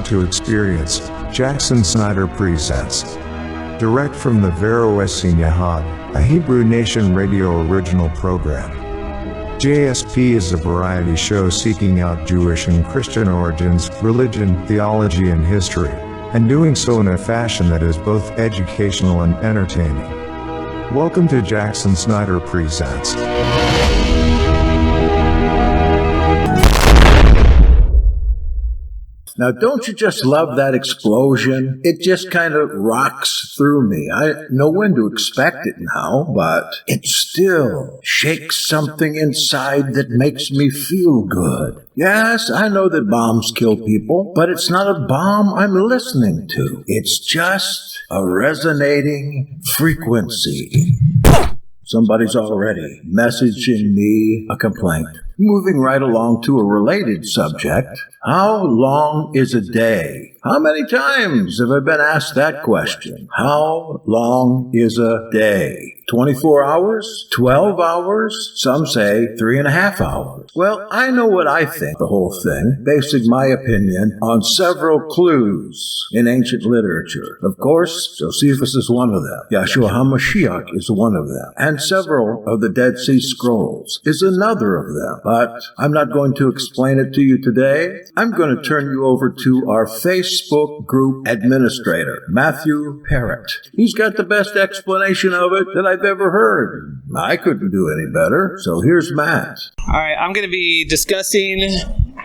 about to experience, Jackson Snyder presents. Direct from the Vero Essene Yahad, a Hebrew Nation radio original program. JSP is a variety show seeking out Jewish and Christian origins, religion, theology, and history, and doing so in a fashion that is both educational and entertaining. Welcome to Jackson Snyder Presents. Now, don't you just love that explosion? It just kind of rocks through me. I know when to expect it now, but it still shakes something inside that makes me feel good. Yes, I know that bombs kill people, but it's not a bomb I'm listening to. It's just a resonating frequency. Somebody's already messaging me a complaint. Moving right along to a related subject. How long is a day? How many times have I been asked that question? How long is a day? 24 hours? 12 hours? Some say 3.5 hours. Well, I know what I think the whole thing, basing my opinion on several clues in ancient literature. Of course, Josephus is one of them. Yahshua HaMashiach is one of them. And several of the Dead Sea Scrolls is another of them. But I'm not going to explain it to you today. I'm going to turn you over to our Facebook group administrator, Matthew Parrott. He's got the best explanation of it that I've ever heard. I couldn't do any better, so here's Matt. All right, I'm going to be discussing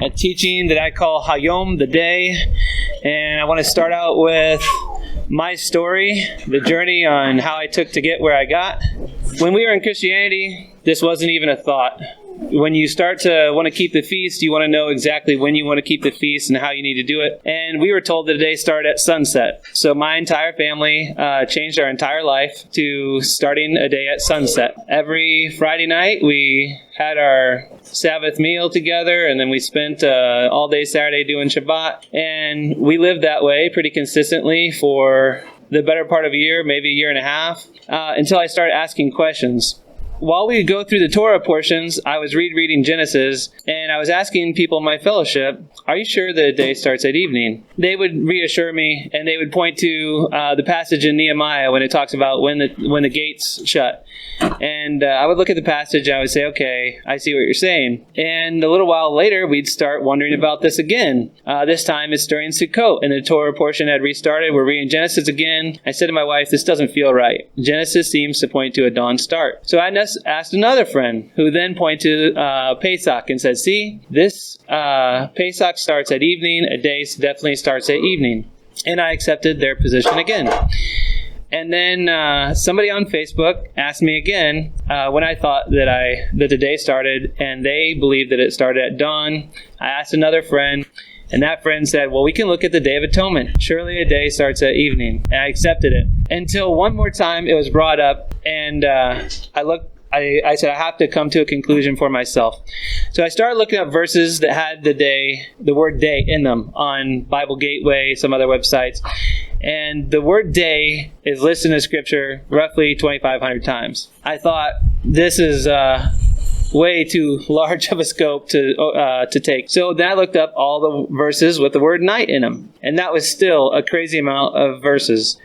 a teaching that I call Hayom, the day, and I want to start out with my story, the journey on how I took to get where I got. When we were in Christianity, this wasn't even a thought. When you start to want to keep the feast, you want to know exactly when you want to keep the feast and how you need to do it. And we were told that the day started at sunset. So my entire family changed our entire life to starting a day at sunset. Every Friday night, we had our Sabbath meal together, and then we spent all day Saturday doing Shabbat. And we lived that way pretty consistently for the better part of a year, maybe a year and a half, until I started asking questions. While we go through the Torah portions, I was reading Genesis, and I was asking people in my fellowship, are you sure the day starts at evening? They would reassure me, and they would point to the passage in Nehemiah when it talks about when the gates shut. And I would look at the passage, and I would say, okay, I see what you're saying. And a little while later, we'd start wondering about this again. This time, it's during Sukkot, and the Torah portion had restarted. We're reading Genesis again. I said to my wife, this doesn't feel right. Genesis seems to point to a dawn start. So I asked another friend, who then pointed to Pesach and said, see, this Pesach starts at evening, a day definitely starts at evening. And I accepted their position again. And then somebody on Facebook asked me again when I thought that the day started, and they believed that it started at dawn. I asked another friend, and that friend said, well, we can look at the Day of Atonement. Surely a day starts at evening. And I accepted it. Until one more time it was brought up, and I said, I have to come to a conclusion for myself. So I started looking up verses that had the word day in them on Bible Gateway, some other websites. And the word day is listed in Scripture roughly 2,500 times. I thought, this is way too large of a scope to take. So then I looked up all the verses with the word night in them. And that was still a crazy amount of verses.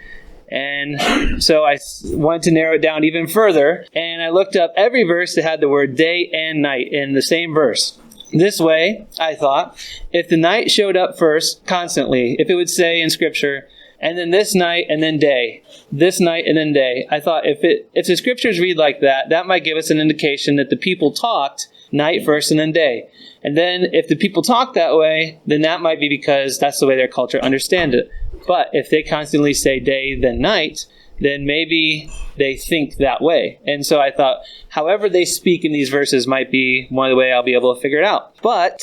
And so I wanted to narrow it down even further, and I looked up every verse that had the word day and night in the same verse. This way, I thought, if the night showed up first constantly, if it would say in Scripture, and then this night and then day, this night and then day, I thought if the Scriptures read like that, that might give us an indication that the people talked night first and then day. And then if the people talk that way, then that might be because that's the way their culture understands it. But if they constantly say day, then night, then maybe they think that way. And so I thought, however they speak in these verses might be one of the way I'll be able to figure it out. But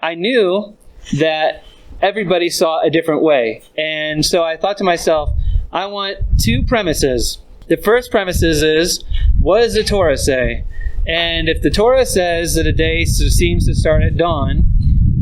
I knew that everybody saw a different way. And so I thought to myself, I want two premises. The first premise is, what does the Torah say? And if the Torah says that a day seems to start at dawn,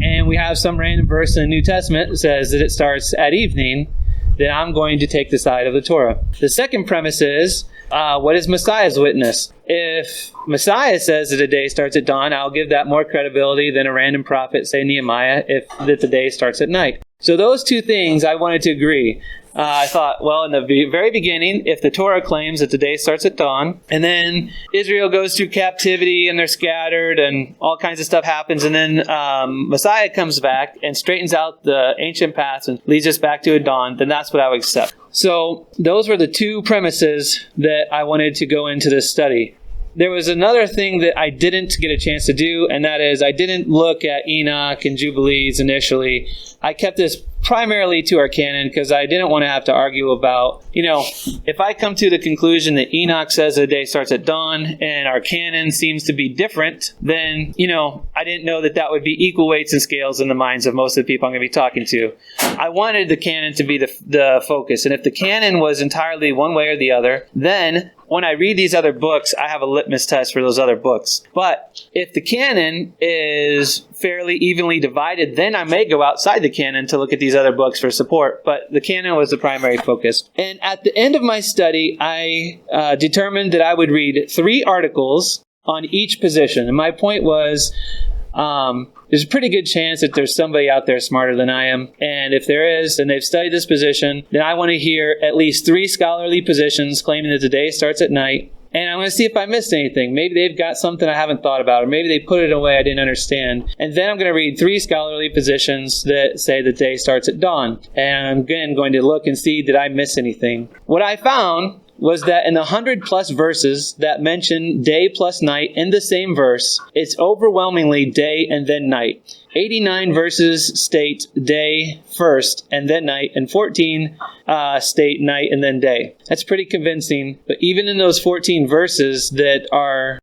and we have some random verse in the New Testament that says that it starts at evening, then I'm going to take the side of the Torah. The second premise is, what is Messiah's witness? If Messiah says that a day starts at dawn, I'll give that more credibility than a random prophet, say Nehemiah, that the day starts at night. So those two things I wanted to agree. I thought, well, in the very beginning, if the Torah claims that the day starts at dawn, and then Israel goes through captivity and they're scattered and all kinds of stuff happens, and then Messiah comes back and straightens out the ancient paths and leads us back to a dawn, then that's what I would accept. So those were the two premises that I wanted to go into this study. There was another thing that I didn't get a chance to do, and that is I didn't look at Enoch and Jubilees initially. I kept this primarily to our canon because I didn't want to have to argue about, if I come to the conclusion that Enoch says the day starts at dawn and our canon seems to be different, then, I didn't know that would be equal weights and scales in the minds of most of the people I'm going to be talking to. I wanted the canon to be the focus. And if the canon was entirely one way or the other, then when I read these other books, I have a litmus test for those other books. But if the canon is fairly evenly divided, then I may go outside the canon to look at these other books for support. But the canon was the primary focus. And at the end of my study, I determined that I would read 3 articles on each position. And my point was, there's a pretty good chance that there's somebody out there smarter than I am. And if there is, and they've studied this position, then I want to hear at least 3 scholarly positions claiming that the day starts at night. And I want to see if I missed anything. Maybe they've got something I haven't thought about, or maybe they put it in a way I didn't understand. And then I'm going to read 3 scholarly positions that say the day starts at dawn. And I'm again going to look and see, did I miss anything? What I found was that in the 100+ verses that mention day plus night in the same verse, it's overwhelmingly day and then night. 89 verses state day first and then night, and 14 state night and then day. That's pretty convincing, but even in those 14 verses that are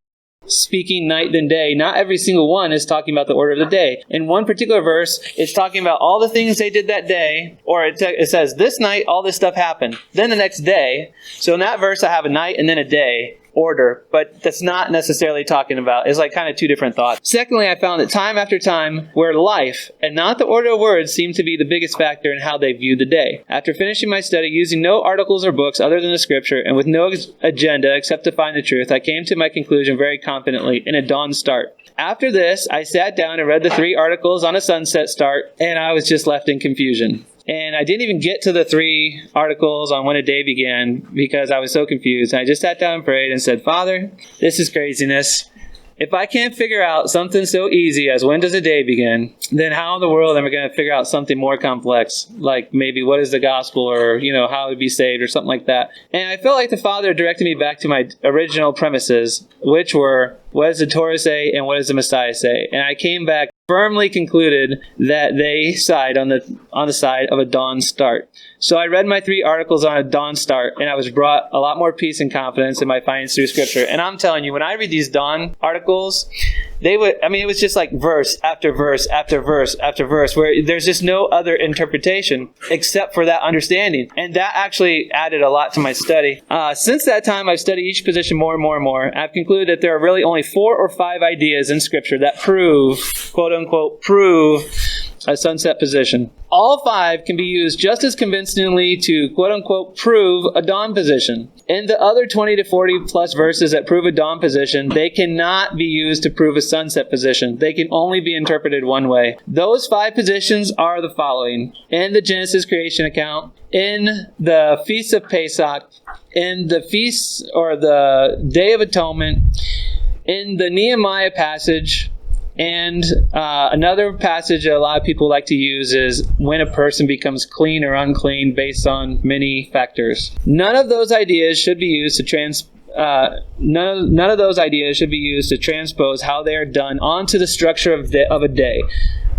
speaking night than day, not every single one is talking about the order of the day. In one particular verse, it's talking about all the things they did that day, or it says, this night, all this stuff happened. Then the next day, so in that verse, I have a night and then a day order, but that's not necessarily talking about, it's like kind of 2 different thoughts. Secondly, I found that time after time, where life and not the order of words seemed to be the biggest factor in how they viewed the day. After finishing my study, using no articles or books other than the scripture, and with no agenda except to find the truth, I came to my conclusion very confidently in a dawn start. After this, I sat down and read the 3 articles on a sunset start, and I was just left in confusion. And I didn't even get to the 3 articles on when a day began because I was so confused. And I just sat down and prayed and said, Father, this is craziness. If I can't figure out something so easy as when does a day begin, then how in the world am I going to figure out something more complex, like maybe what is the gospel, or how to be saved, or something like that. And I felt like the Father directed me back to my original premises, which were, what does the Torah say and what does the Messiah say? And I came back firmly concluded that they side on the side of a dawn start. So I read my 3 articles on a dawn start, and I was brought a lot more peace and confidence in my findings through Scripture. And I'm telling you, when I read these dawn articles, it was just like verse after verse after verse after verse, where there's just no other interpretation except for that understanding. And that actually added a lot to my study. Since that time, I've studied each position more and more and more. I've concluded that there are really only 4 or 5 ideas in Scripture that prove, quote unquote, prove a sunset position. All 5 can be used just as convincingly to, quote unquote, prove a dawn position. In the other 20 to 40 plus verses that prove a dawn position, they cannot be used to prove a sunset position. They can only be interpreted one way. Those 5 positions are the following: in the Genesis creation account, in the Feast of Pesach, in the Feast or the Day of Atonement, in the Nehemiah passage, and another passage that a lot of people like to use is when a person becomes clean or unclean based on many factors. None of those ideas should be used to none of those ideas should be used to transpose how they are done onto the structure of a day.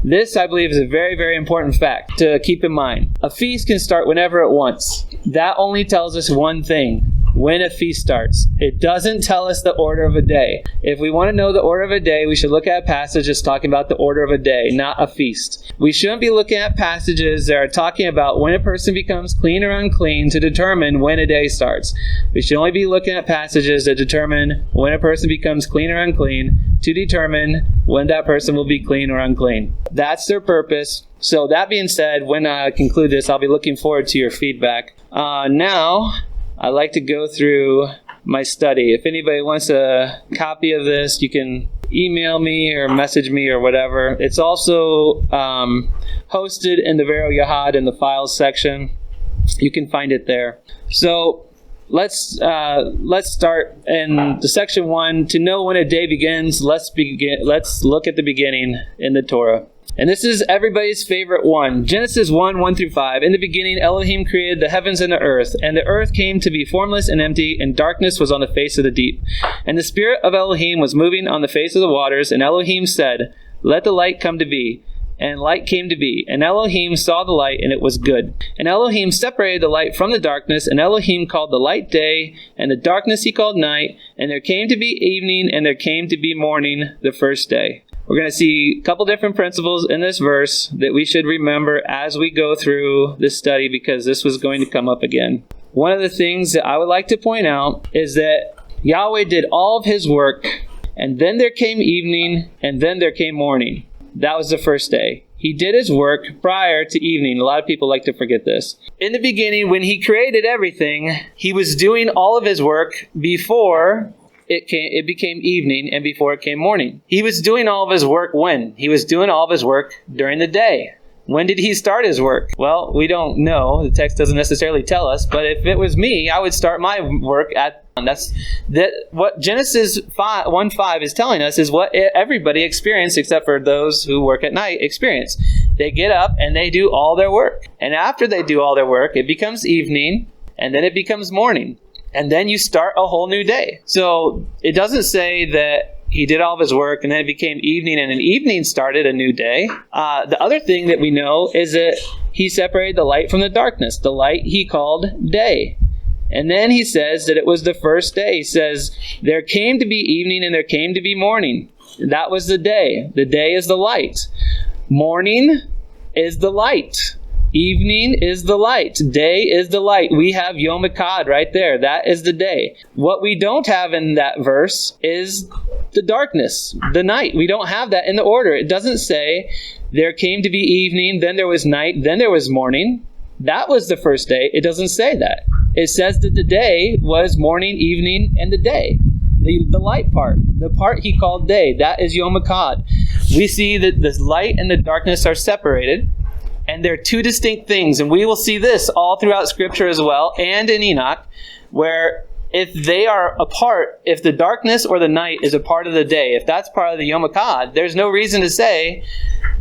This, I believe, is a very, very important fact to keep in mind. A feast can start whenever it wants. That only tells us one thing: when a feast starts. It doesn't tell us the order of a day. If we want to know the order of a day, we should look at passages talking about the order of a day, not a feast. We shouldn't be looking at passages that are talking about when a person becomes clean or unclean to determine when a day starts. We should only be looking at passages that determine when a person becomes clean or unclean to determine when that person will be clean or unclean. That's their purpose. So that being said, when I conclude this, I'll be looking forward to your feedback. Now, I like to go through my study. If anybody wants a copy of this, you can email me or message me or whatever. It's also hosted in the Vero Yahad in the files section. You can find it there. So let's start in the section 1. To know when a day begins, let's look at the beginning in the Torah. And this is everybody's favorite one. Genesis 1 through 5. In the beginning, Elohim created the heavens and the earth came to be formless and empty, and darkness was on the face of the deep. And the spirit of Elohim was moving on the face of the waters, and Elohim said, "Let the light come to be." And light came to be. And Elohim saw the light, and it was good. And Elohim separated the light from the darkness, and Elohim called the light day, and the darkness he called night. And there came to be evening, and there came to be morning the first day. We're going to see a couple different principles in this verse that we should remember as we go through this study, because this was going to come up again. One of the things that I would like to point out is that Yahweh did all of his work, and then there came evening, and then there came morning. That was the first day. He did his work prior to evening. A lot of people like to forget this. In the beginning, when he created everything, he was doing all of his work before it became evening and before it came morning. He was doing all of his work when? He was doing all of his work during the day. When did he start his work? Well, we don't know. The text doesn't necessarily tell us. But if it was me, I would start my work at what Genesis 1:5 is telling us is what everybody experienced, except for those who work at night, experience. They get up and they do all their work. And after they do all their work, it becomes evening, and then it becomes morning. And then you start a whole new day. So it doesn't say that he did all of his work and then it became evening and an evening started a new day. The other thing that we know is that he separated the light from the darkness. The light he called day. And then he says that it was the first day. He says, there came to be evening and there came to be morning. That was the day. The day is the light. Morning is the light. Evening is the light. Day is the light. We have Yom Echad right there. That is the day. What we don't have in that verse is the darkness, the night. We don't have that in the order. It doesn't say there came to be evening, then there was night, then there was morning. That was the first day. It doesn't say that. It says that the day was morning, evening, and the day. The light part, the part he called day, that is Yom Echad. We see that the light and the darkness are separated. And they're two distinct things. And we will see this all throughout Scripture as well, and in Enoch, where if they are apart, if the darkness or the night is a part of the day, if that's part of the Yom Echad, there's no reason to say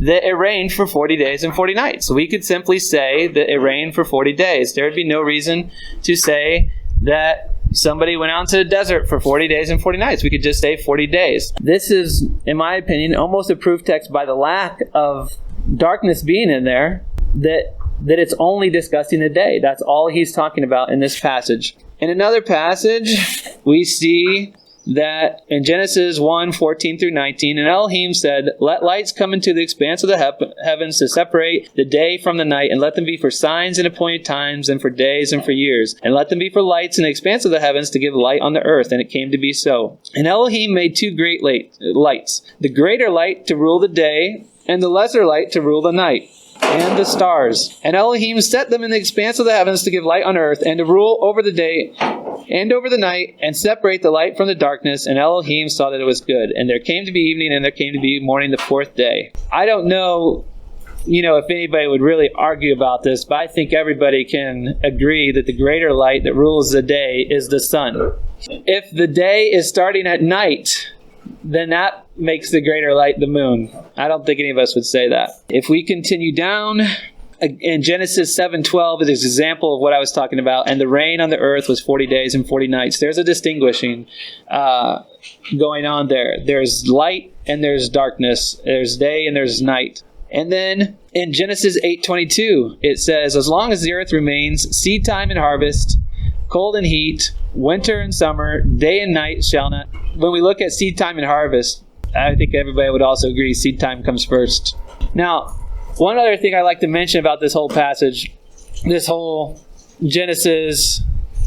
that it rained for 40 days and 40 nights. We could simply say that it rained for 40 days. There would be no reason to say that somebody went out to the desert for 40 days and 40 nights. We could just say 40 days. This is, in my opinion, almost a proof text by the lack of darkness being in there, that it's only discussing the day. That's all he's talking about in this passage. In another passage, we see that in Genesis 1:14 through 19, and Elohim said, "Let lights come into the expanse of the heavens to separate the day from the night, and let them be for signs and appointed times, and for days and for years. And let them be for lights in the expanse of the heavens to give light on the earth." And it came to be so. And Elohim made two great lights, the greater light to rule the day, and the lesser light to rule the night, and the stars. And Elohim set them in the expanse of the heavens to give light on earth, and to rule over the day and over the night, and separate the light from the darkness. And Elohim saw that it was good. And there came to be evening, and there came to be morning the fourth day. I don't know, if anybody would really argue about this, but I think everybody can agree that the greater light that rules the day is the sun. If the day is starting at night, then that makes the greater light the moon. I don't think any of us would say that. If we continue down, in Genesis 7:12 is an example of what I was talking about. And the rain on the earth was 40 days and 40 nights. There's a distinguishing going on there. There's light and there's darkness. There's day and there's night. And then in Genesis 8:22, it says, "As long as the earth remains, seed time and harvest, cold and heat, winter and summer, day and night shall not." When we look at seed time and harvest, I think everybody would also agree seed time comes first. Now, one other thing I'd like to mention about this whole passage, this whole Genesis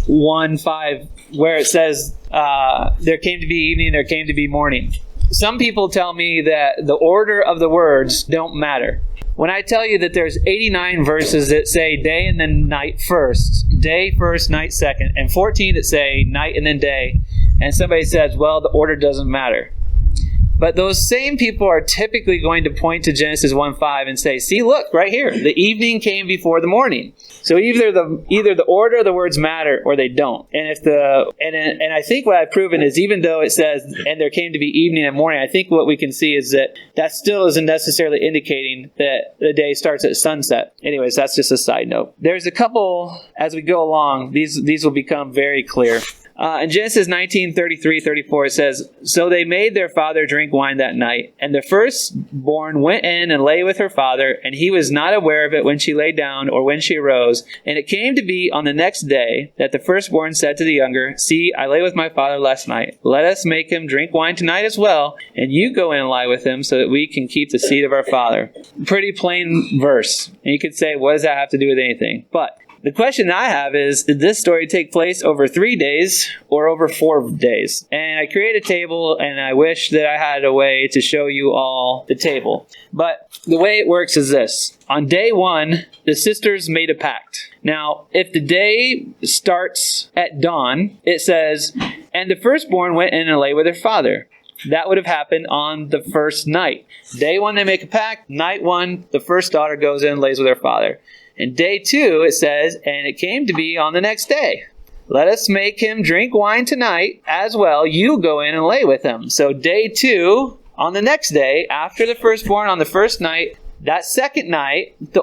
1:5, where it says, there came to be evening, there came to be morning. Some people tell me that the order of the words don't matter. When I tell you that there's 89 verses that say day and then night first, day first, night second, and 14 that say night and then day, and somebody says, well, the order doesn't matter. But those same people are typically going to point to Genesis 1:5 and say, see, look, right here, the evening came before the morning. So either the order of the words matter or they don't. And I think what I've proven is, even though it says, and there came to be evening and morning, I think what we can see is that still isn't necessarily indicating that the day starts at sunset. Anyways, that's just a side note. There's a couple, as we go along, these will become very clear. In Genesis 19:33-34, it says, so they made their father drink wine that night, and the firstborn went in and lay with her father, and he was not aware of it when she lay down or when she arose. And it came to be on the next day that the firstborn said to the younger, see, I lay with my father last night. Let us make him drink wine tonight as well, and you go in and lie with him so that we can keep the seed of our father. Pretty plain verse. And you could say, what does that have to do with anything? But the question I have is, did this story take place over 3 days or over 4 days? And I created a table, and I wish that I had a way to show you all the table. But the way it works is this. On day 1, the sisters made a pact. Now, if the day starts at dawn, it says, and the firstborn went in and lay with her father. That would have happened on the first night. Day 1, they make a pact. Night 1, the first daughter goes in and lays with her father. And day 2, it says, and it came to be on the next day. Let us make him drink wine tonight as well. You go in and lay with him. So day 2, on the next day, after the firstborn on the first night, that second night, the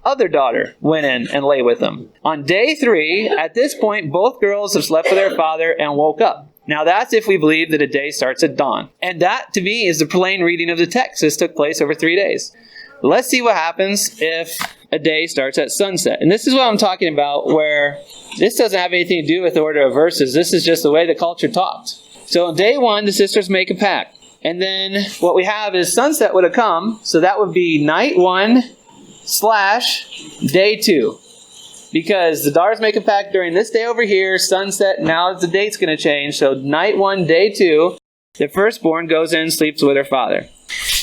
other daughter went in and lay with him. On day 3, at this point, both girls have slept with their father and woke up. Now that's if we believe that a day starts at dawn. And that, to me, is the plain reading of the text. This took place over 3 days. Let's see what happens if a day starts at sunset. And this is what I'm talking about, where this doesn't have anything to do with the order of verses. This is just the way the culture talked. So on day 1, the sisters make a pact. And then what we have is sunset would have come. So that would be night 1 / day 2. Because the daughters make a pact during this day over here, sunset, now the date's going to change. So night 1, day 2, the firstborn goes in and sleeps with her father.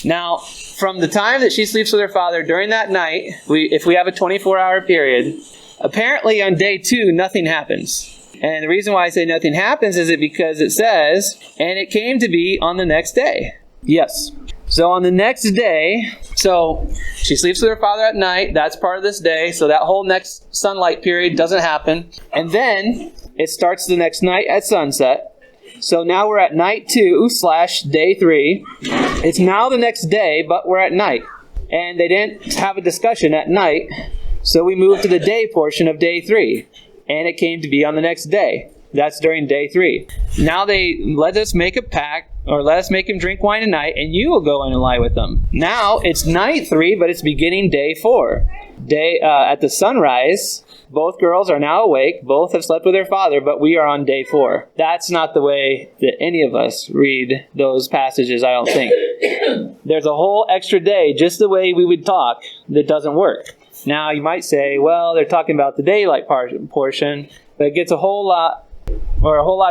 Now, from the time that she sleeps with her father during that night, if we have a 24-hour period, apparently on day 2, nothing happens. And the reason why I say nothing happens is because it says, and it came to be on the next day. Yes. So on the next day, so she sleeps with her father at night. That's part of this day. So that whole next sunlight period doesn't happen. And then it starts the next night at sunset. So now we're at night 2 / day 3. It's now the next day, but we're at night. And they didn't have a discussion at night. So we move to the day portion of day 3. And it came to be on the next day. That's during day 3. Now they let us make a pact, or let us make him drink wine tonight, and you will go in and lie with them. Now it's night 3, but it's beginning day 4. At the sunrise, both girls are now awake. Both have slept with their father, but we are on day 4. That's not the way that any of us read those passages, I don't think. There's a whole extra day, just the way we would talk, that doesn't work. Now you might say, well, they're talking about the daylight portion, but it gets a whole lot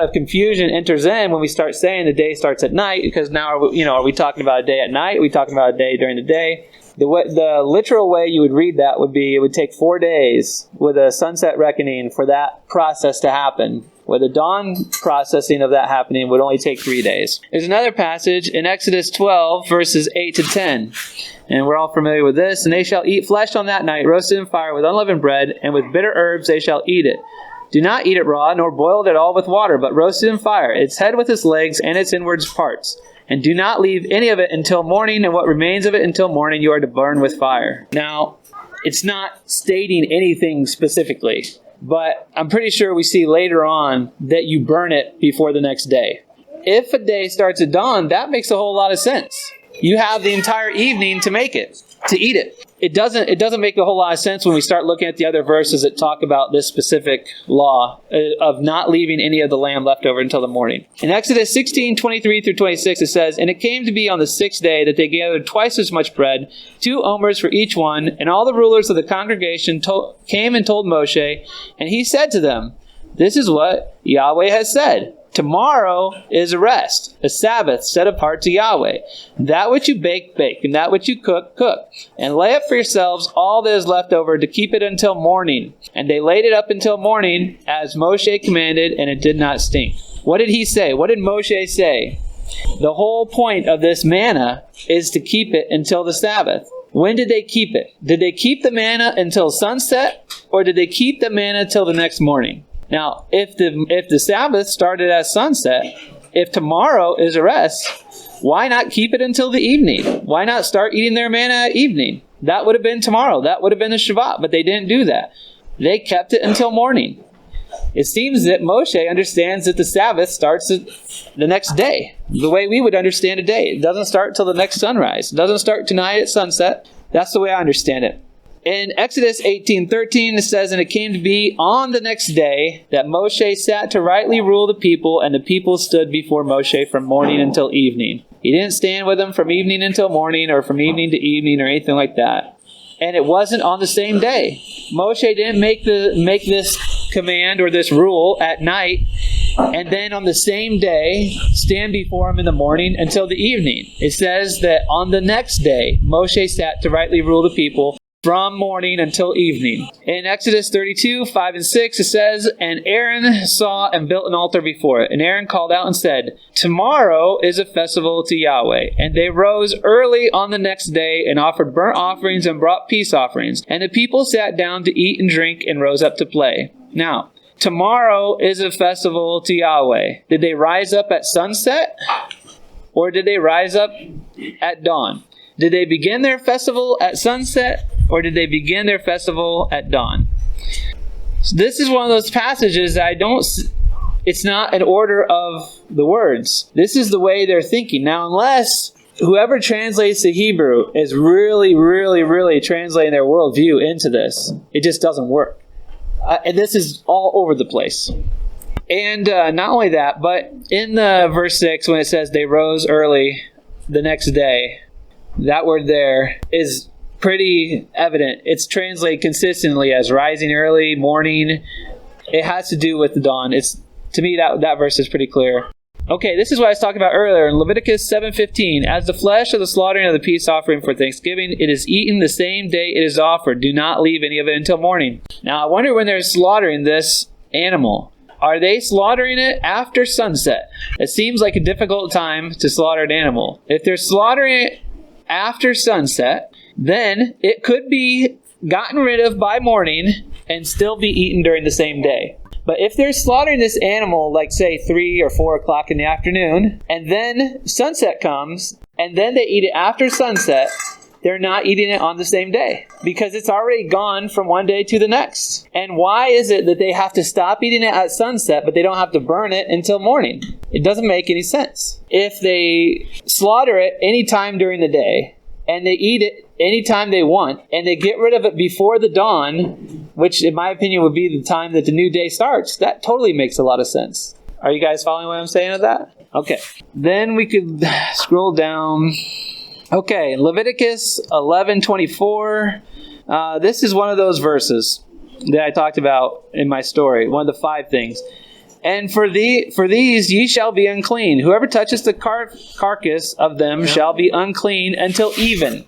of confusion enters in when we start saying the day starts at night, because now are we talking about a day at night? Are we talking about a day during the day? The literal way you would read that would be, it would take 4 days with a sunset reckoning for that process to happen. With the dawn processing of that happening would only take 3 days. There's another passage in Exodus 12, verses 8 to 10. And we're all familiar with this. And they shall eat flesh on that night, roasted in fire with unleavened bread, and with bitter herbs they shall eat it. Do not eat it raw, nor boil it at all with water, but roast it in fire, its head with its legs and its inward parts. And do not leave any of it until morning, and what remains of it until morning you are to burn with fire. Now, it's not stating anything specifically, but I'm pretty sure we see later on that you burn it before the next day. If a day starts at dawn, that makes a whole lot of sense. You have the entire evening to make it, to eat it. It doesn't make a whole lot of sense when we start looking at the other verses that talk about this specific law of not leaving any of the lamb left over until the morning. In Exodus 16:23-26, it says, And it came to be on the 6th day that they gathered twice as much bread, 2 omers for each one, and all the rulers of the congregation came and told Moshe, and he said to them, This is what Yahweh has said. Tomorrow is a rest, a Sabbath set apart to Yahweh. That which you bake, bake, and that which you cook, cook. And lay up for yourselves all that is left over to keep it until morning. And they laid it up until morning, as Moshe commanded, and it did not stink. What did he say? What did Moshe say? The whole point of this manna is to keep it until the Sabbath. When did they keep it? Did they keep the manna until sunset, or did they keep the manna till the next morning? Now, if the Sabbath started at sunset, if tomorrow is a rest, why not keep it until the evening? Why not start eating their manna at evening? That would have been tomorrow. That would have been the Shabbat, but they didn't do that. They kept it until morning. It seems that Moshe understands that the Sabbath starts the next day, the way we would understand a day. It doesn't start till the next sunrise. It doesn't start tonight at sunset. That's the way I understand it. In Exodus 18:13, it says, "And it came to be on the next day that Moshe sat to rightly rule the people, and the people stood before Moshe from morning until evening." He didn't stand with them from evening until morning, or from evening to evening, or anything like that. And it wasn't on the same day. Moshe didn't make this command or this rule at night, and then on the same day stand before him in the morning until the evening. It says that on the next day, Moshe sat to rightly rule the people from morning until evening. In Exodus 32:5-6, it says, "And Aaron saw and built an altar before it. And Aaron called out and said, 'Tomorrow is a festival to Yahweh.' And they rose early on the next day and offered burnt offerings and brought peace offerings. And the people sat down to eat and drink and rose up to play." Now, tomorrow is a festival to Yahweh. Did they rise up at sunset? Or did they rise up at dawn? Did they begin their festival at sunset? Or did they begin their festival at dawn? So this is one of those passages that it's not an order of the words. This is the way they're thinking. Now, unless whoever translates the Hebrew is really, really, really translating their worldview into this, it just doesn't work. And this is all over the place. And not only that, but in the verse 6, when it says they rose early the next day, that word there is pretty evident. It's translated consistently as rising early, morning. It has to do with the dawn. To me, that verse is pretty clear. Okay, this is what I was talking about earlier in Leviticus 7:15. "As the flesh of the slaughtering of the peace offering for Thanksgiving, it is eaten the same day it is offered. Do not leave any of it until morning." Now, I wonder when they're slaughtering this animal. Are they slaughtering it after sunset? It seems like a difficult time to slaughter an animal. If they're slaughtering it after sunset, then it could be gotten rid of by morning and still be eaten during the same day. But if they're slaughtering this animal, like say 3 or 4 o'clock in the afternoon, and then sunset comes, and then they eat it after sunset, they're not eating it on the same day because it's already gone from one day to the next. And why is it that they have to stop eating it at sunset, but they don't have to burn it until morning? It doesn't make any sense. If they slaughter it any time during the day, and they eat it anytime they want, and they get rid of it before the dawn, which in my opinion would be the time that the new day starts, that totally makes a lot of sense. Are you guys following what I'm saying with that? Okay. Then we could scroll down. Okay, Leviticus 11:24. This is one of those verses that I talked about in my story, one of the 5 things. "And for these ye shall be unclean. Whoever touches the carcass of them shall be unclean until even."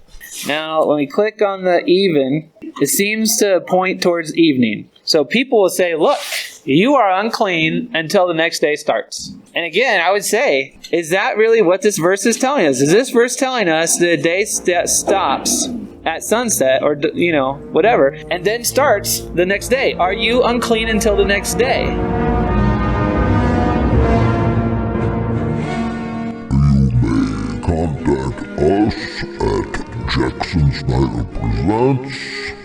Now, when we click on the even, it seems to point towards evening. So people will say, look, you are unclean until the next day starts. And again, I would say, is that really what this verse is telling us? Is this verse telling us the day stops at sunset or, whatever, and then starts the next day? Are you unclean until the next day? Contact us at Jackson Snyder Presents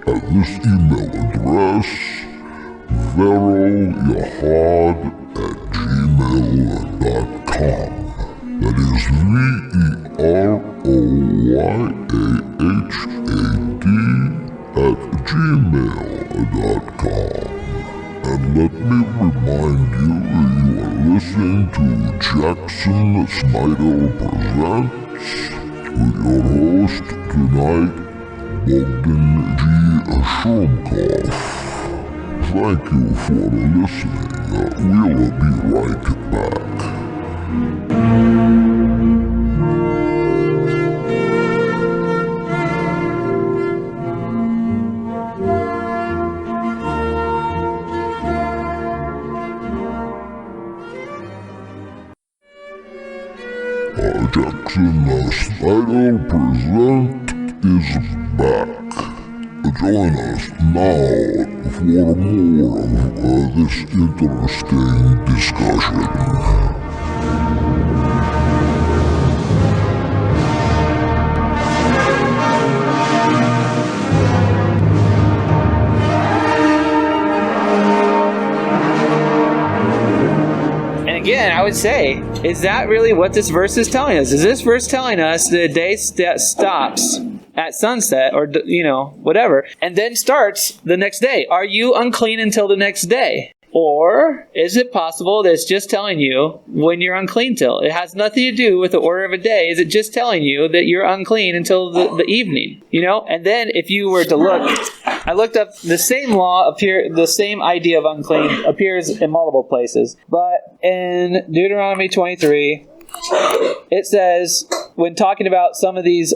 at this email address, veroyahad@gmail.com. That is veroyahad@gmail.com. And let me remind you are listening to Jackson Snyder Presents with your host tonight, Bogdan G. Schruumkoff. Thank you for listening. We'll be right back. Jackson Snyder Present is back. Join us now for more of this interesting discussion. Again, I would say, is that really what this verse is telling us? Is this verse telling us that a day stops at sunset or, whatever, and then starts the next day? Are you unclean until the next day? Or is it possible that it's just telling you when you're unclean till? It has nothing to do with the order of a day. Is it just telling you that you're unclean until the evening? And then if you were to look, I looked up the same law the same idea of unclean appears in multiple places. But in Deuteronomy 23, it says, when talking about some of these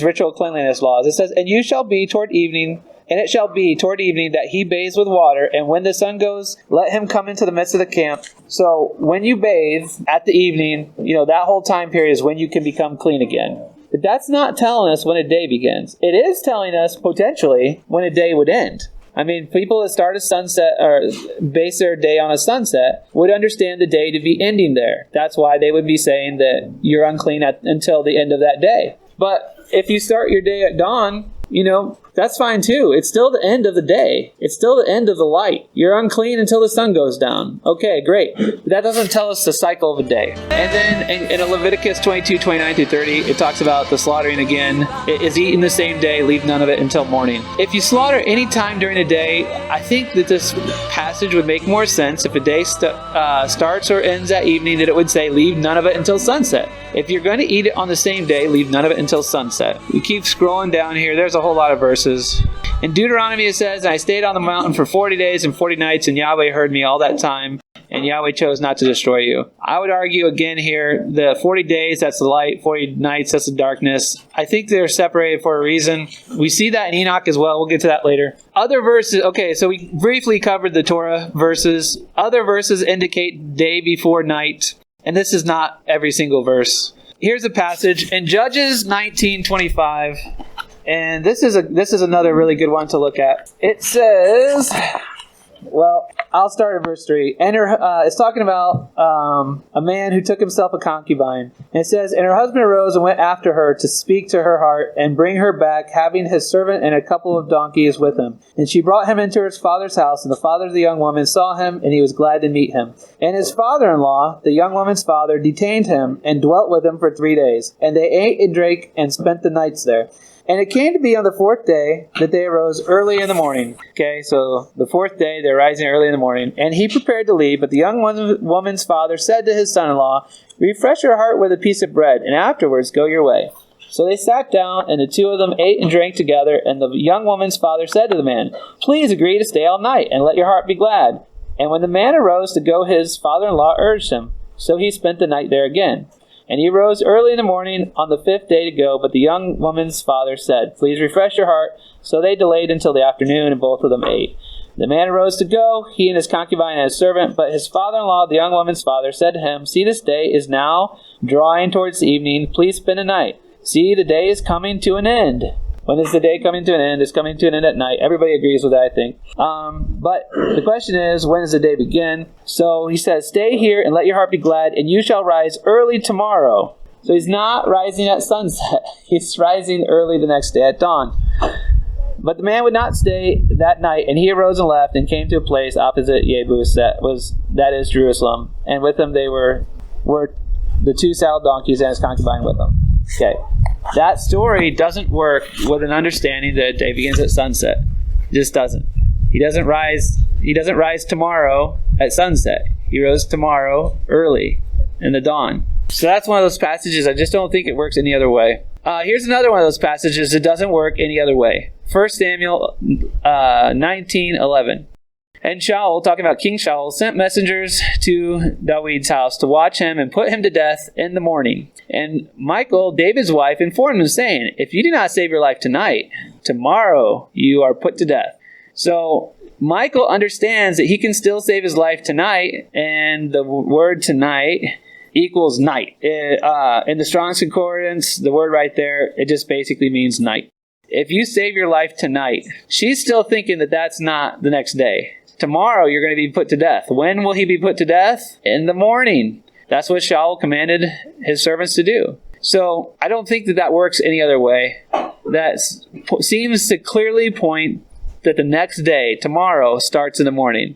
ritual cleanliness laws, it says, "And you shall be toward evening, and it shall be toward evening that he bathes with water, and when the sun goes, let him come into the midst of the camp." So when you bathe at the evening, that whole time period is when you can become clean again. But that's not telling us when a day begins. It is telling us potentially when a day would end. I mean, people that start a sunset or base their day on a sunset would understand the day to be ending there. That's why they would be saying that you're unclean until the end of that day. But if you start your day at dawn, that's fine too. It's still the end of the day. It's still the end of the light. You're unclean until the sun goes down. Okay, great. But that doesn't tell us the cycle of a day. And then in Leviticus 22:29-30, it talks about the slaughtering again. It is eaten the same day, leave none of it until morning. If you slaughter any time during the day, I think that this passage would make more sense if a day starts or ends at evening, that it would say leave none of it until sunset. If you're going to eat it on the same day, leave none of it until sunset. We keep scrolling down here. There's a whole lot of verses. In Deuteronomy it says, "And I stayed on the mountain for 40 days and 40 nights, and Yahweh heard me all that time, and Yahweh chose not to destroy you." I would argue again here, the 40 days, that's the light, 40 nights, that's the darkness. I think they're separated for a reason. We see that in Enoch as well. We'll get to that later. Other verses, okay, so we briefly covered the Torah verses. Other verses indicate day before night, and this is not every single verse. Here's a passage in Judges 19:25. And this is another really good one to look at. It says, I'll start at verse 3. And it's talking about a man who took himself a concubine. And it says, "And her husband arose and went after her to speak to her heart and bring her back, having his servant and a couple of donkeys with him. And she brought him into his father's house, and the father of the young woman saw him, and he was glad to meet him. And his father-in-law, the young woman's father, detained him and dwelt with him for 3 days. And they ate and drank and spent the nights there. And it came to be on the 4th day that they arose early in the morning." Okay, so the 4th day, they're rising early in the morning. "And he prepared to leave, but the young woman's father said to his son-in-law, 'Refresh your heart with a piece of bread, and afterwards go your way.' So they sat down, and the two of them ate and drank together. And the young woman's father said to the man, 'Please agree to stay all night, and let your heart be glad.' And when the man arose to go, his father-in-law urged him. So he spent the night there again. And he rose early in the morning on the 5th day to go, but the young woman's father said, 'Please refresh your heart.' So they delayed until the afternoon, and both of them ate. The man arose to go, he and his concubine and his servant, but his father-in-law, the young woman's father, said to him, 'See, this day is now drawing towards the evening. Please spend the night. See, the day is coming to an end.'" When is the day coming to an end? It's coming to an end at night. Everybody agrees with that, I think. But the question is, when does the day begin? So he says, "Stay here and let your heart be glad, and you shall rise early tomorrow." So he's not rising at sunset. He's rising early the next day at dawn. But the man would not stay that night, and he arose and left and came to a place opposite Yebus, that is Jerusalem. And with him they were the 2 saddled donkeys and his concubine with them. Okay. That story doesn't work with an understanding that a day begins at sunset. It just doesn't. He doesn't rise tomorrow at sunset. He rose tomorrow early in the dawn. So that's one of those passages. I just don't think it works any other way. Here's another one of those passages that doesn't work any other way. 1 Samuel 19:11. And Shaul, talking about King Shaul, sent messengers to David's house to watch him and put him to death in the morning. And Michal, David's wife, informed him, saying, "If you do not save your life tonight, tomorrow you are put to death." So Michal understands that he can still save his life tonight, and the word tonight equals night. In the Strong's Concordance, the word right there, it just basically means night. If you save your life tonight, she's still thinking that that's not the next day. Tomorrow you're going to be put to death. When will he be put to death? In the morning. That's what Shaul commanded his servants to do. So I don't think that that works any other way. That seems to clearly point that the next day, tomorrow, starts in the morning.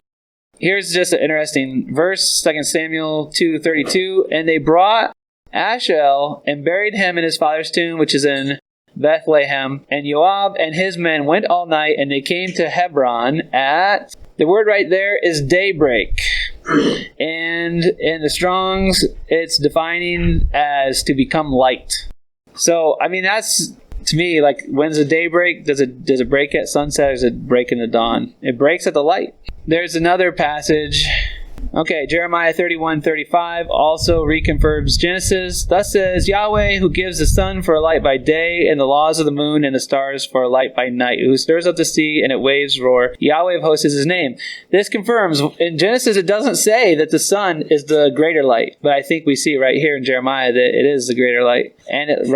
Here's just an interesting verse, 2 Samuel 2:32. And they brought Ashel and buried him in his father's tomb, which is in Bethlehem. And Joab and his men went all night, and they came to Hebron at, the word right there is daybreak. And in the Strong's, it's defining as to become light. So, I mean, that's, to me, like, when's the daybreak? Does it break at sunset, or does it break in the dawn? It breaks at the light. There's another passage. Okay, Jeremiah 31:35 also reconfirms Genesis. Thus says Yahweh, who gives the sun for a light by day, and the laws of the moon and the stars for a light by night, who stirs up the sea and it waves roar. Yahweh of hosts is his name. This confirms, in Genesis it doesn't say that the sun is the greater light, but I think we see right here in Jeremiah that it is the greater light, and it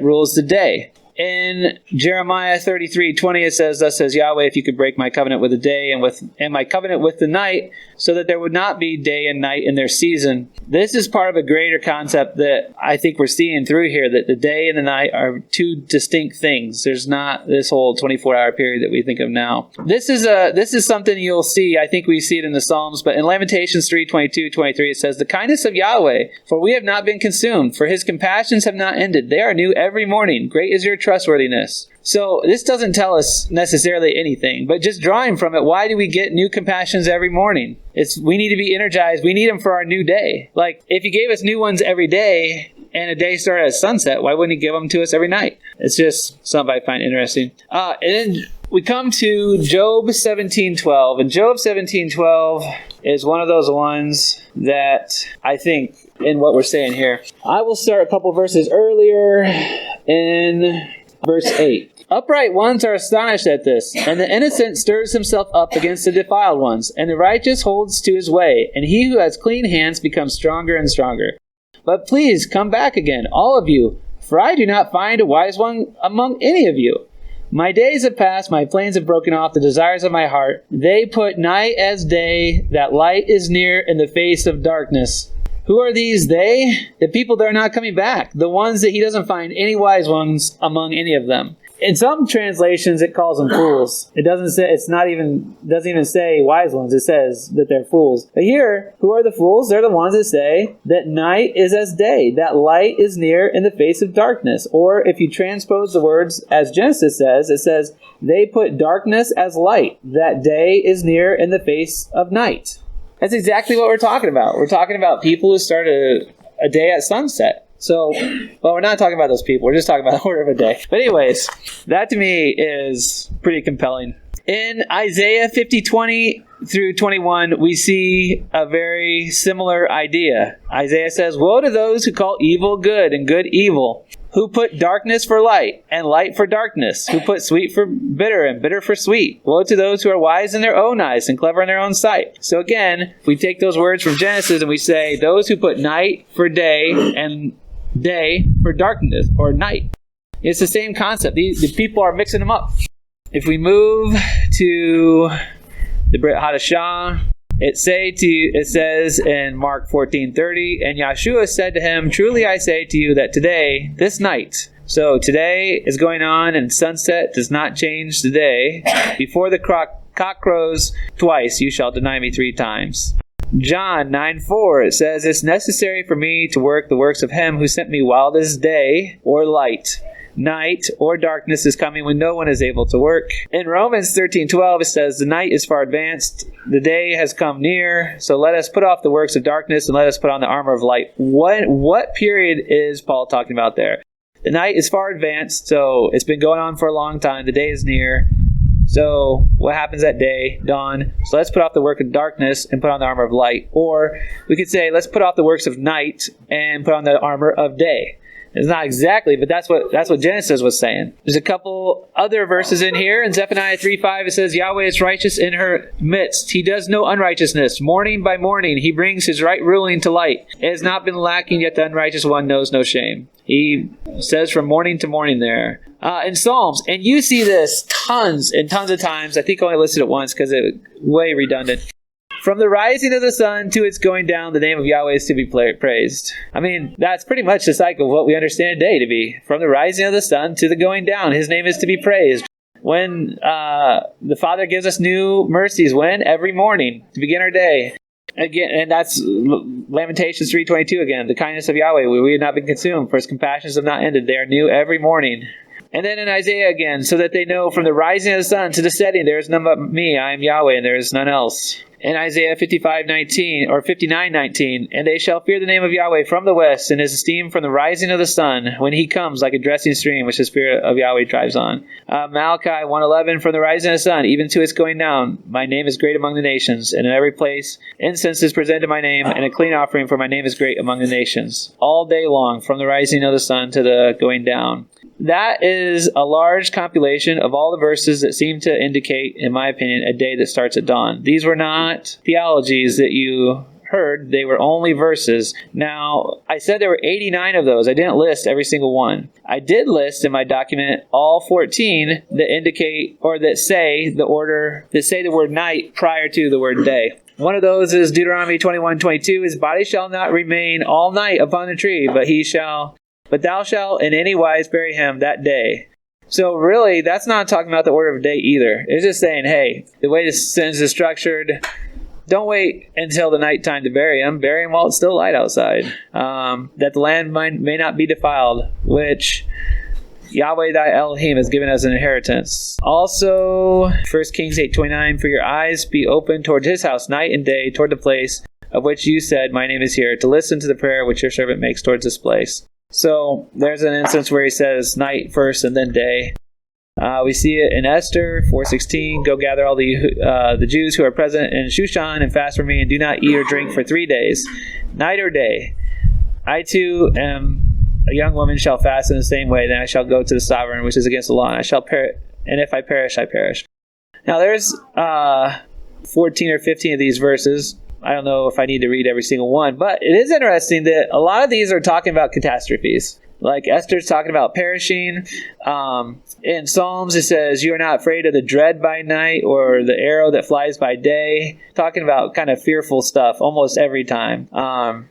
rules the day. In Jeremiah 33:20, it says, thus says Yahweh, if you could break my covenant with the day and my covenant with the night, so that there would not be day and night in their season. This is part of a greater concept that I think we're seeing through here, that the day and the night are two distinct things. There's not this whole 24-hour period that we think of now. This is something you'll see. I think we see it in the Psalms, but in Lamentations 3:22-23, it says, the kindness of Yahweh, for we have not been consumed, for his compassions have not ended. They are new every morning. Great is your trustworthiness. So this doesn't tell us necessarily anything, but just drawing from it, why do we get new compassions every morning? We need to be energized. We need them for our new day. Like, if he gave us new ones every day and a day started at sunset, why wouldn't he give them to us every night? It's just something I find interesting. And then we come to Job 17:12, and Job 17:12 is one of those ones that I think in what we're saying here. I will start a couple verses earlier in verse 8. Upright ones are astonished at this, and the innocent stirs himself up against the defiled ones, and the righteous holds to his way, and he who has clean hands becomes stronger and stronger. But please come back again, all of you, for I do not find a wise one among any of you. My days have passed, my plans have broken off, the desires of my heart. They put night as day, that light is near in the face of darkness. Who are these they? The people that are not coming back, the ones that he doesn't find any wise ones among any of them. In some translations, it calls them fools. It doesn't say, doesn't even say wise ones. It says that they're fools. But here, who are the fools? They're the ones that say that night is as day, that light is near in the face of darkness. Or if you transpose the words as Genesis says, it says, they put darkness as light, that day is near in the face of night. That's exactly what we're talking about. We're talking about people who start a day at sunset. So, well, we're not talking about those people. We're just talking about the order of a day. But anyways, that to me is pretty compelling. In Isaiah 50:20 through 21, we see a very similar idea. Isaiah says, woe to those who call evil good and good evil, who put darkness for light and light for darkness, who put sweet for bitter and bitter for sweet. Woe to those who are wise in their own eyes and clever in their own sight. So again, we take those words from Genesis and we say, those who put night for day and day for darkness or night. It's the same concept. The people are mixing them up. If we move to the Brit Hadashah, it says in Mark 14:30, and Yahshua said to him, truly I say to you that today, this night, so today is going on and sunset does not change the day, before the cock crows twice, you shall deny me 3 times. John 9:4, it says, it's necessary for me to work the works of him who sent me while this day or light, night or darkness is coming when no one is able to work. In Romans 13:12, it says, the night is far advanced, the day has come near, so let us put off the works of darkness and let us put on the armor of light. What period is Paul talking about there? The night is far advanced, so it's been going on for a long time. The day is near. So what happens that day? Dawn. So let's put off the work of darkness and put on the armor of light. Or we could say, let's put off the works of night and put on the armor of day. It's not exactly, but that's what Genesis was saying. There's a couple other verses in here. In Zephaniah 3:5, it says, Yahweh is righteous in her midst. He does no unrighteousness. Morning by morning, he brings his right ruling to light. It has not been lacking, yet the unrighteous one knows no shame. He says from morning to morning there. In Psalms, and you see this tons and tons of times. I think I only listed it once because it's way redundant. From the rising of the sun to its going down, the name of Yahweh is to be praised. I mean, that's pretty much the cycle of what we understand today to be. From the rising of the sun to the going down, his name is to be praised. When the Father gives us new mercies, when? Every morning, to begin our day. Again, and that's Lamentations 3:22 again. The kindness of Yahweh, we have not been consumed, for his compassions have not ended. They are new every morning. And then in Isaiah again, so that they know from the rising of the sun to the setting, there is none but me, I am Yahweh, and there is none else. In Isaiah 55:19 or 59:19, and they shall fear the name of Yahweh from the west, and his esteem from the rising of the sun, when he comes like a dressing stream, which the Spirit of Yahweh drives on. Malachi 1:11, from the rising of the sun, even to its going down, my name is great among the nations, and in every place incense is presented to my name, and a clean offering, for my name is great among the nations. All day long, from the rising of the sun to the going down. That is a large compilation of all the verses that seem to indicate, in my opinion, a day that starts at dawn. These were not theologies that you heard. They were only verses. Now, I said there were 89 of those. I didn't list every single one. I did list in my document all 14 that indicate or that say the word night prior to the word day. One of those is Deuteronomy 21:22. His body shall not remain all night upon the tree, but thou shalt in any wise bury him that day. So really, that's not talking about the order of day either. It's just saying, hey, the way this sentence is structured, don't wait until the nighttime to bury him. Bury him while it's still light outside. That the land may not be defiled, which Yahweh thy Elohim has given as an inheritance. Also, 1 Kings 8:29, for your eyes be open toward his house night and day, toward the place of which you said, my name is here, to listen to the prayer which your servant makes towards this place. So there's an instance where he says night first and then day. We see it in Esther 4:16. Go gather all the Jews who are present in Shushan and fast for me, and do not eat or drink for 3 days, night or day. I too am a young woman, shall fast in the same way. Then I shall go to the sovereign, which is against the law, and I shall perish. And if I perish, I perish. Now there's 14 or 15 of these verses. I don't know if I need to read every single one, but it is interesting that a lot of these are talking about catastrophes. Like Esther's talking about perishing. In Psalms, it says, you are not afraid of the dread by night or the arrow that flies by day. Talking about kind of fearful stuff almost every time.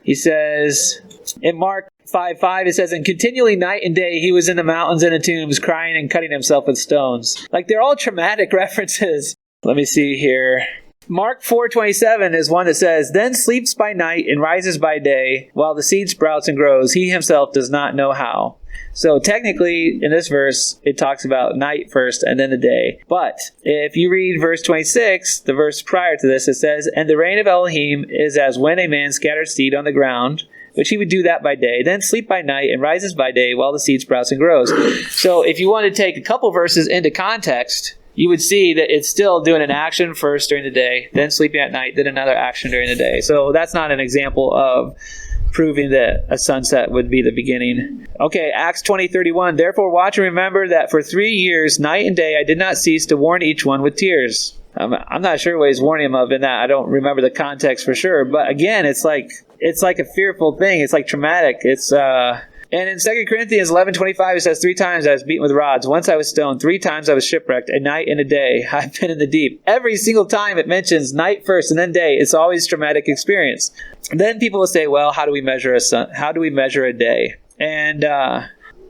He says, in Mark 5:5, it says, and continually night and day he was in the mountains and the tombs, crying and cutting himself with stones. Like, they're all traumatic references. Let me see here. Mark 4:27 is one that says, then sleeps by night and rises by day, while the seed sprouts and grows. He himself does not know how. So technically, in this verse, it talks about night first and then the day. But if you read verse 26, the verse prior to this, it says, and the reign of Elohim is as when a man scatters seed on the ground, which he would do that by day, then sleep by night and rises by day while the seed sprouts and grows. So if you want to take a couple verses into context, you would see that it's still doing an action first during the day, then sleeping at night, then another action during the day. So that's not an example of proving that a sunset would be the beginning. Okay, Acts 20:31. Therefore watch and remember that for 3 years, night and day, I did not cease to warn each one with tears. I'm not sure what he's warning him of in that. I don't remember the context for sure. But again, it's like a fearful thing. It's like traumatic. And in 2 Corinthians 11:25, it says, 3 times I was beaten with rods. Once I was stoned. 3 times I was shipwrecked. A night and a day I've been in the deep. Every single time it mentions night first and then day, it's always traumatic experience. And then people will say, well, how do we measure a day? And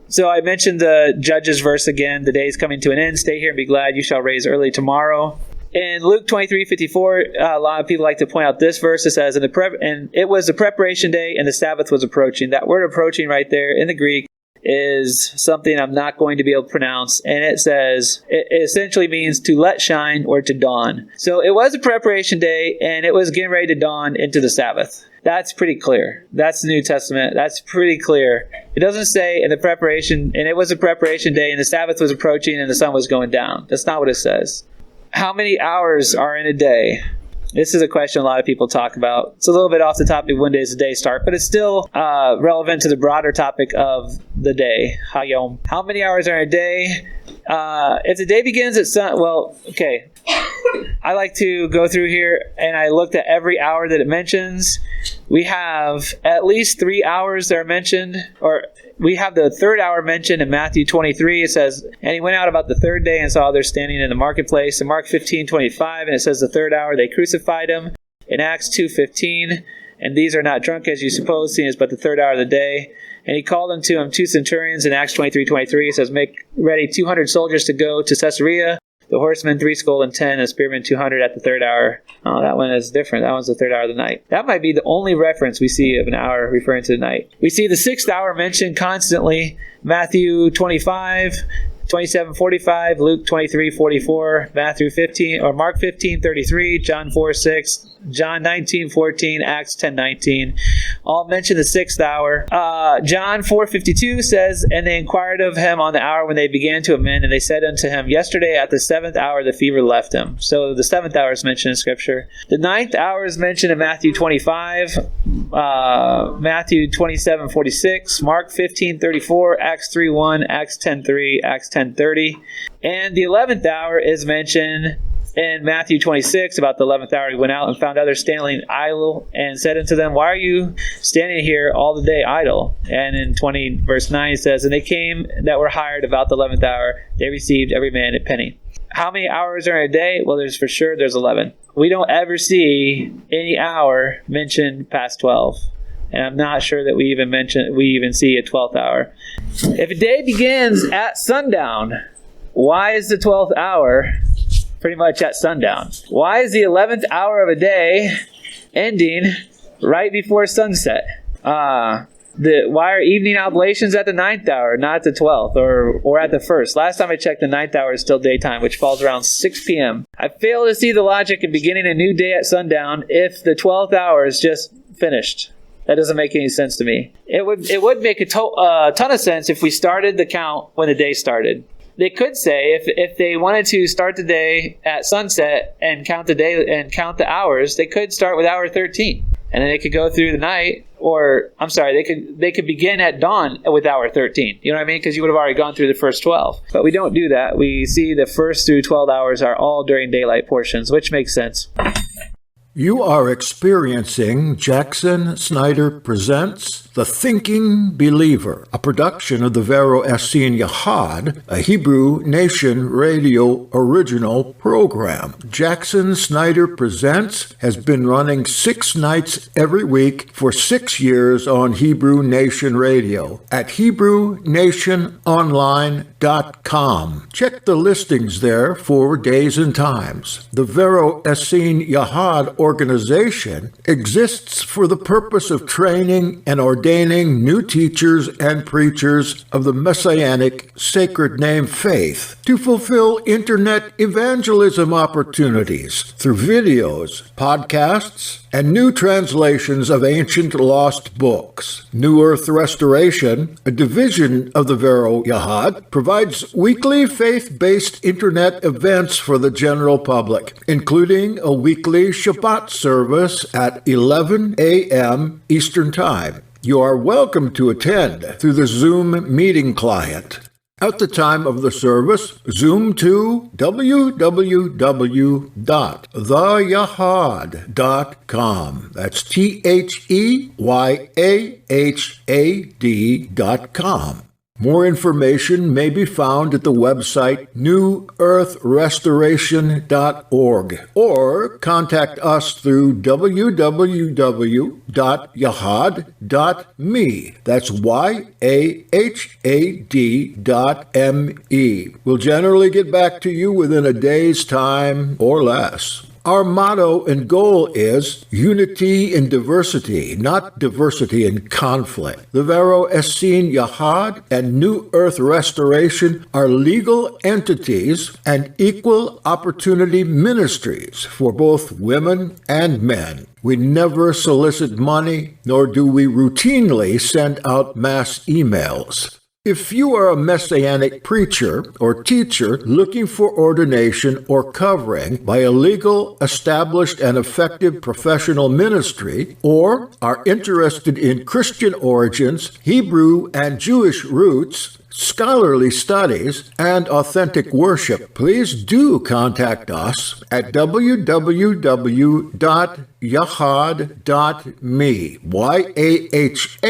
so I mentioned the Judges verse again. The day is coming to an end. Stay here and be glad. You shall raise early tomorrow. In Luke 23:54, a lot of people like to point out this verse. It says, and it was the preparation day, and the Sabbath was approaching. That word approaching right there in the Greek is something I'm not going to be able to pronounce. And it says, it essentially means to let shine or to dawn. So it was a preparation day, and it was getting ready to dawn into the Sabbath. That's pretty clear. That's the New Testament. That's pretty clear. It doesn't say in the preparation, and it was a preparation day, and the Sabbath was approaching, and the sun was going down. That's not what it says. How many hours are in a day? This is a question a lot of people talk about. It's a little bit off the topic of when does the day start, but it's still relevant to the broader topic of the day, Hayom. How many hours are in a day? If the day begins at sun, well, okay. I like to go through here, and I looked at every hour that it mentions. We have at least 3 hours that are mentioned, or we have the third hour mentioned in Matthew 23. It says, and he went out about the third day and saw others standing in the marketplace. In Mark 15:25, and it says the third hour they crucified him. In Acts 2:15, and these are not drunk as you suppose, seeing it's but the third hour of the day. And he called unto him 2 centurions. In Acts 23:23, it says, make ready 200 soldiers to go to Caesarea. The horsemen 10, and spearmen 200 at the third hour. Oh, that one is different. That one's the third hour of the night. That might be the only reference we see of an hour referring to the night. We see the sixth hour mentioned constantly. Matthew 25, 27:45, Luke 23:44, Matthew 15 or Mark 15:33, John 4:6, John 19:14, Acts 10:19. All mention the sixth hour. John 4:52 says, and they inquired of him on the hour when they began to amend, and they said unto him, yesterday at the seventh hour the fever left him. So the seventh hour is mentioned in Scripture. The ninth hour is mentioned in Matthew 25, Matthew 27:46, Mark 15:34, Acts 3:1, Acts 10:3, Acts 10:30. And the 11th hour is mentioned in Matthew 26. About the 11th hour he went out and found others standing idle, and said unto them, why are you standing here all the day idle? And in 20 verse 9 it says, and they came that were hired about the 11th hour, they received every man a penny. How many hours are in a day? Well, there's 11. We don't ever see any hour mentioned past 12. And I'm not sure that we even see a 12th hour. If a day begins at sundown, why is the 12th hour pretty much at sundown? Why is the 11th hour of a day ending right before sunset? Why are evening oblations at the 9th hour, not at the 12th or at the 1st? Last time I checked, the 9th hour is still daytime, which falls around 6 p.m. I fail to see the logic in beginning a new day at sundown if the 12th hour is just finished. That doesn't make any sense to me. It would make a ton of sense if we started the count when the day started. They could say if they wanted to start the day at sunset and count the day and count the hours, they could start with hour 13, and then they could go through the night. Or I'm sorry, they could begin at dawn with hour 13. You know what I mean? Because you would have already gone through the first 12. But we don't do that. We see the first through 12 hours are all during daylight portions, which makes sense. You are experiencing Jackson Snyder Presents The Thinking Believer, a production of the Vero Essene Yahad, a Hebrew Nation radio original program. Jackson Snyder Presents has been running 6 nights every week for 6 years on Hebrew Nation Radio at HebrewNationOnline.com. Check the listings there for days and times. The Vero Essene Yahad organization exists for the purpose of training and ordaining new teachers and preachers of the Messianic sacred name faith to fulfill internet evangelism opportunities through videos, podcasts, and new translations of ancient lost books. New Earth Restoration, a division of the Vero Yahad, provides weekly faith-based internet events for the general public, including a weekly Shabbat service at 11 a.m. Eastern Time. You are welcome to attend through the Zoom meeting client. At the time of the service, zoom to www.theyahad.com. That's THEYAHAD.com. More information may be found at the website newearthrestoration.org or contact us through www.yahad.me. That's YAHAD.me. We'll generally get back to you within a day's time or less. Our motto and goal is unity in diversity, not diversity in conflict. The Vero Essene Yahad and New Earth Restoration are legal entities and equal opportunity ministries for both women and men. We never solicit money, nor do we routinely send out mass emails. If you are a messianic preacher or teacher looking for ordination or covering by a legal, established, and effective professional ministry, or are interested in Christian origins, Hebrew and Jewish roots, scholarly studies, and authentic worship, please do contact us at www.yahad.me, YAHAD.me,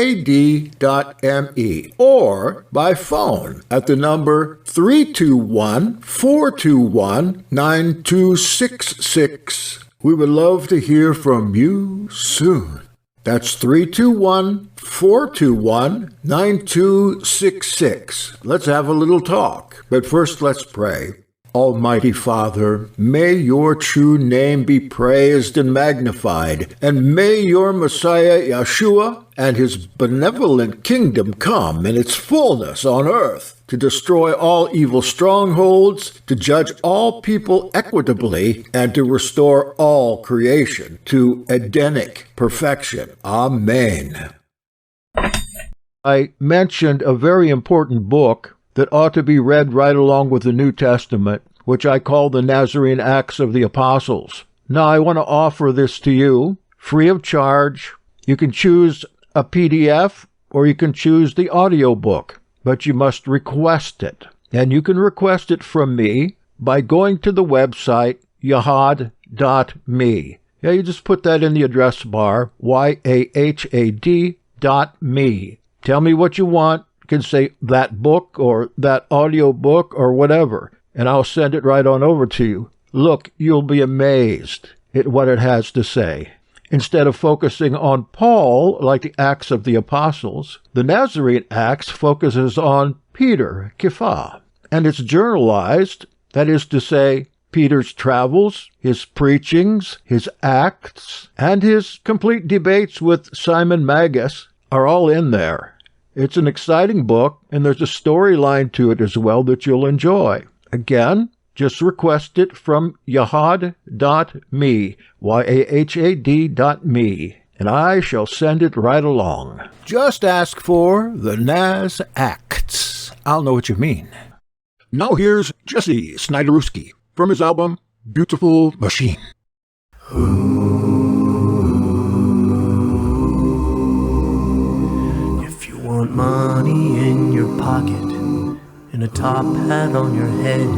or by phone at the number 321-421-9266. We would love to hear from you soon. That's 321-421-9266. Let's have a little talk. But first, let's pray. Almighty Father, may your true name be praised and magnified, and may your Messiah Yeshua and his benevolent kingdom come in its fullness on earth, to destroy all evil strongholds, to judge all people equitably, and to restore all creation to Edenic perfection. Amen. I mentioned a very important book that ought to be read right along with the New Testament, which I call the Nazarene Acts of the Apostles. Now, I want to offer this to you free of charge. You can choose a PDF or you can choose the audiobook, but you must request it. And you can request it from me by going to the website yahad.me. Yeah, you just put that in the address bar, YAHAD.me. Tell me what you want. You can say that book or that audio book or whatever, and I'll send it right on over to you. Look, you'll be amazed at what it has to say. Instead of focusing on Paul, like the Acts of the Apostles, the Nazarene Acts focuses on Peter, Kepha, and it's journalized, that is to say, Peter's travels, his preachings, his acts, and his complete debates with Simon Magus are all in there. It's an exciting book, and there's a storyline to it as well that you'll enjoy. Again, just request it from yahad.me, YAHAD.me, and I shall send it right along. Just ask for the Naz Acts. I'll know what you mean. Now here's Jesse Snyderowski from his album, Beautiful Machine. If you want money in your pocket, and a top hat on your head,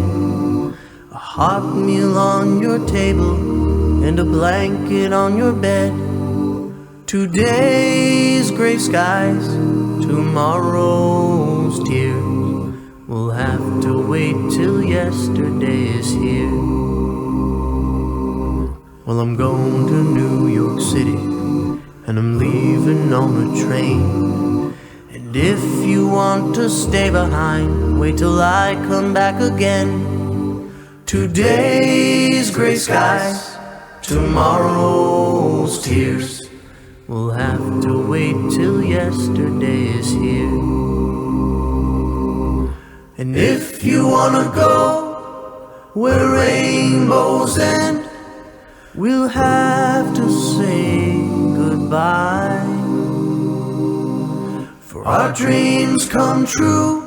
a hot meal on your table, and a blanket on your bed, today's gray skies, tomorrow's tears, we'll have to wait till yesterday is here. Well, I'm going to New York City, and I'm leaving on a train. And if you want to stay behind, wait till I come back again. Today's gray skies, tomorrow's tears, we'll have to wait till yesterday is here. And if you wanna go where rainbows end, we'll have to say goodbye. For our dreams come true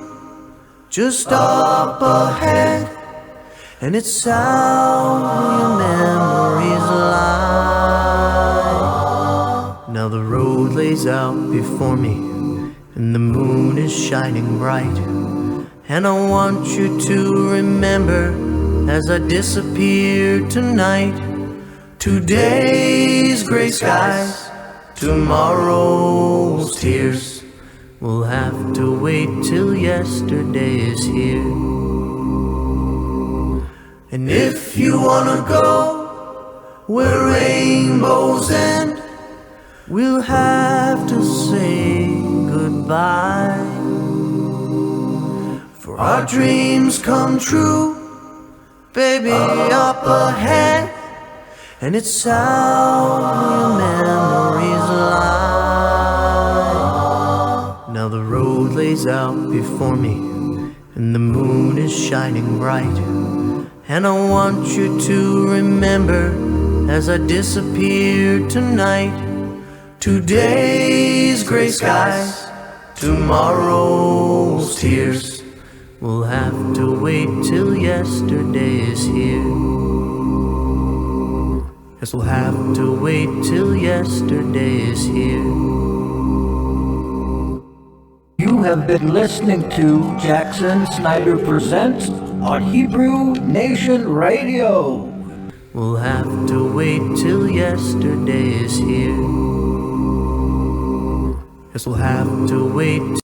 just up ahead, and it's how your memories lie. Now the road lays out before me, and the moon is shining bright, and I want you to remember as I disappear tonight. Today's gray skies, tomorrow's tears, we'll have to wait till yesterday is here. And if you wanna go where rainbows end, we'll have to say goodbye. For our dreams come true, baby, up ahead, and it's how your memories lie. Now the road lays out before me, and the moon is shining bright, and I want you to remember as I disappear tonight. Today's gray skies, Tomorrow's tears will have to wait till yesterday is here. Yes, we'll have to wait till yesterday is here. You have been listening to Jackson Snyder Presents on Hebrew Nation Radio. We'll have to wait till yesterday is here. Yes, we'll have to wait